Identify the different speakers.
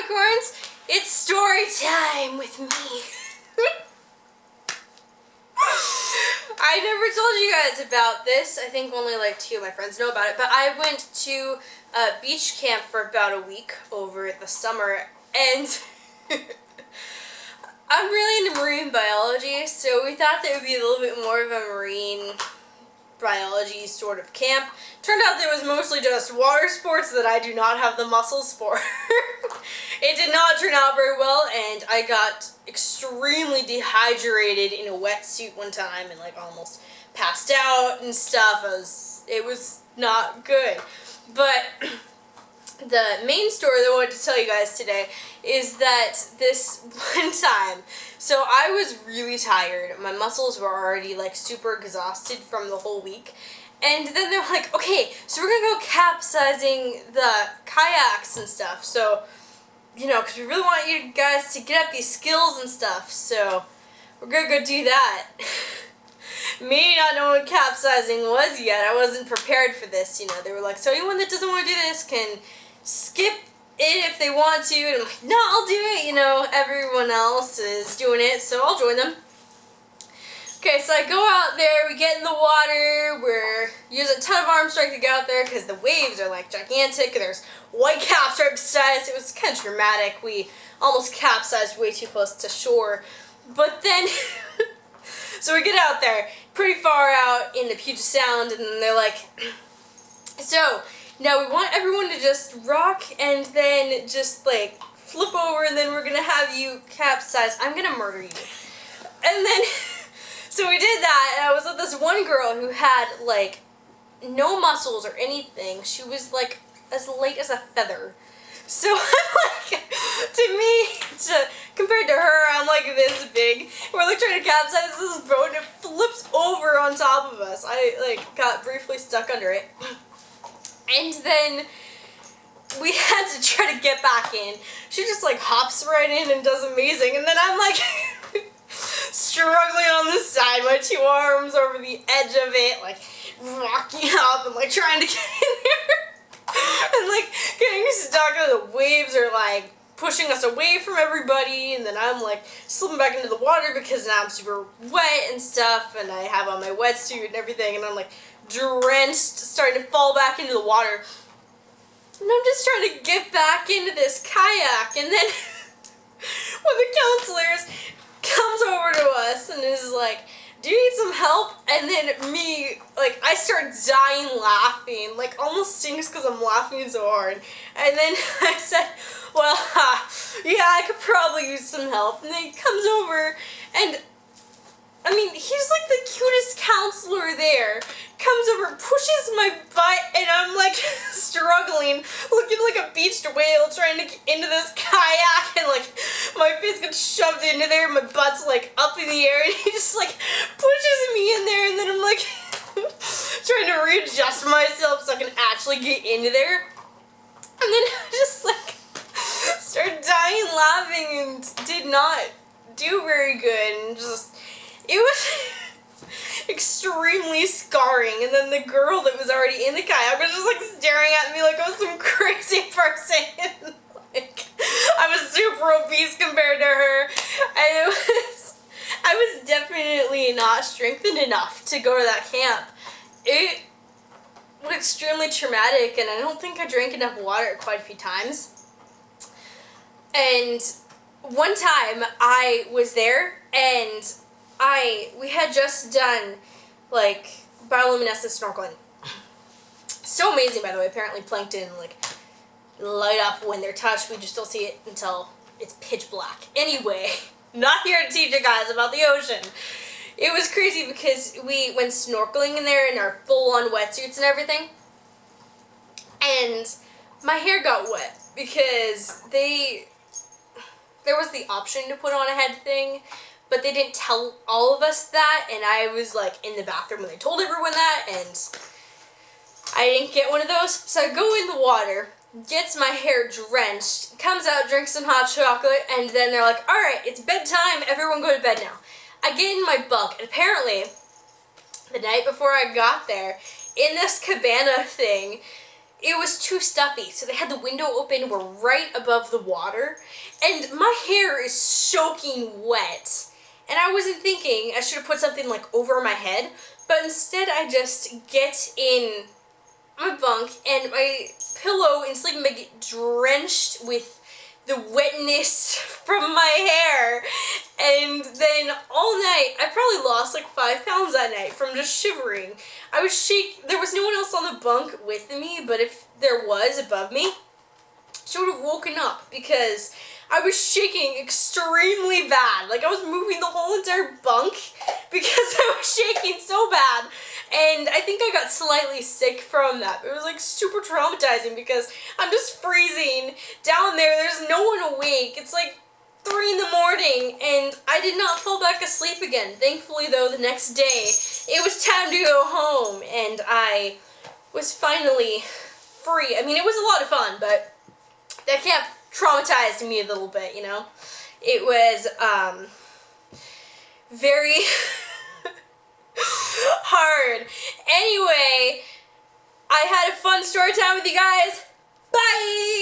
Speaker 1: unicorns, it's story time with me. I never told you guys about this. I think only like 2 of my friends know about it, but I went to beach camp for about a week over the summer, and I'm really into marine biology, so we thought there would be a little bit more of a marine biology sort of camp. Turned out there was mostly just water sports that I do not have the muscles for. It did not turn out very well, and I got extremely dehydrated in a wetsuit one time and like almost passed out and stuff. It was not good. But the main story that I wanted to tell you guys today is that this one time, so I was really tired. My muscles were already like super exhausted from the whole week. And then they're like, okay, so we're gonna go capsizing the kayaks and stuff. So, you know, because we really want you guys to get up these skills and stuff. So we're gonna go do that. Me not knowing what capsizing was yet, I wasn't prepared for this. You know, they were like, so anyone that doesn't want to do this can skip it if they want to. And I'm like, no, I'll do it. You know, everyone else is doing it, so I'll join them. Okay, so I go out there, we get in the water, we use a ton of arm strength to get out there because the waves are like gigantic, and there's white caps right beside us. It was kind of dramatic. We almost capsized way too close to shore. But then, so we get out there, pretty far out in the Puget Sound, and then they're like, so now we want everyone to just rock and then just like flip over, and then we're gonna have you capsize. I'm gonna murder you. And then, so we did that, and I was with this one girl who had like no muscles or anything. She was like as light as a feather. So I'm like, compared to her, I'm like this big. We're like trying to capsize this boat, and it flips over on top of us. I like got briefly stuck under it. And then we had to try to get back in. She just like hops right in and does amazing. And then I'm like struggling on the side, my 2 arms over the edge of it, like rocking up and like trying to get in there. And like getting stuck, and the waves are like pushing us away from everybody, and then I'm like slipping back into the water because now I'm super wet and stuff, and I have on my wetsuit and everything, and I'm like drenched, starting to fall back into the water. And I'm just trying to get back into this kayak, and then one of the counselors comes over to us and is like, do you need some help? And then me, like, I start dying laughing, like almost stinks because I'm laughing so hard. And then I said, well, yeah, I could probably use some help. And then he comes over, and I mean, he's like the cutest counselor there. Comes over, pushes my butt, and I'm like struggling, looking like a beached whale trying to get into this kayak, and like my face gets shoved into there, my butt's like up in the air, and he just like pushes me in there, and then I'm like trying to readjust myself so I can actually get into there. And then I just like started dying laughing and did not do very good, and just, it was extremely scarring. And then the girl that was already in the kayak was just like staring at me like I was some crazy person. Like, I was super obese compared to her, and I was definitely not strengthened enough to go to that camp. It was extremely traumatic, and I don't think I drank enough water quite a few times. And one time I was there, and we had just done like bioluminescent snorkeling. So amazing, by the way. Apparently plankton like light up when they're touched. We just don't see it until it's pitch black. Anyway, not here to teach you guys about the ocean. It was crazy because we went snorkeling in there in our full-on wetsuits and everything, and my hair got wet because there was the option to put on a head thing, but they didn't tell all of us that, and I was like in the bathroom when they told everyone that, and I didn't get one of those. So I go in the water, gets my hair drenched, comes out, drinks some hot chocolate, and then they're like, alright, it's bedtime, everyone go to bed now. I get in my bunk, and apparently, the night before I got there, in this cabana thing, it was too stuffy. So they had the window open, we're right above the water, and my hair is soaking wet. And I wasn't thinking I should have put something like over my head, but instead I just get in my bunk and my pillow and sleeping bag get drenched with the wetness from my hair. And then all night, I probably lost like 5 pounds that night from just shivering. I was there was no one else on the bunk with me, but if there was above me, she would have woken up because I was shaking extremely bad. Like I was moving the whole entire bunk because I was shaking so bad. And I think I got slightly sick from that. It was like super traumatizing because I'm just freezing down there. There's no one awake. It's like 3 in the morning and I did not fall back asleep again. Thankfully though, the next day it was time to go home and I was finally free. I mean, it was a lot of fun, but that camp traumatized me a little bit, you know? It was very hard. Anyway, I had a fun story time with you guys. Bye!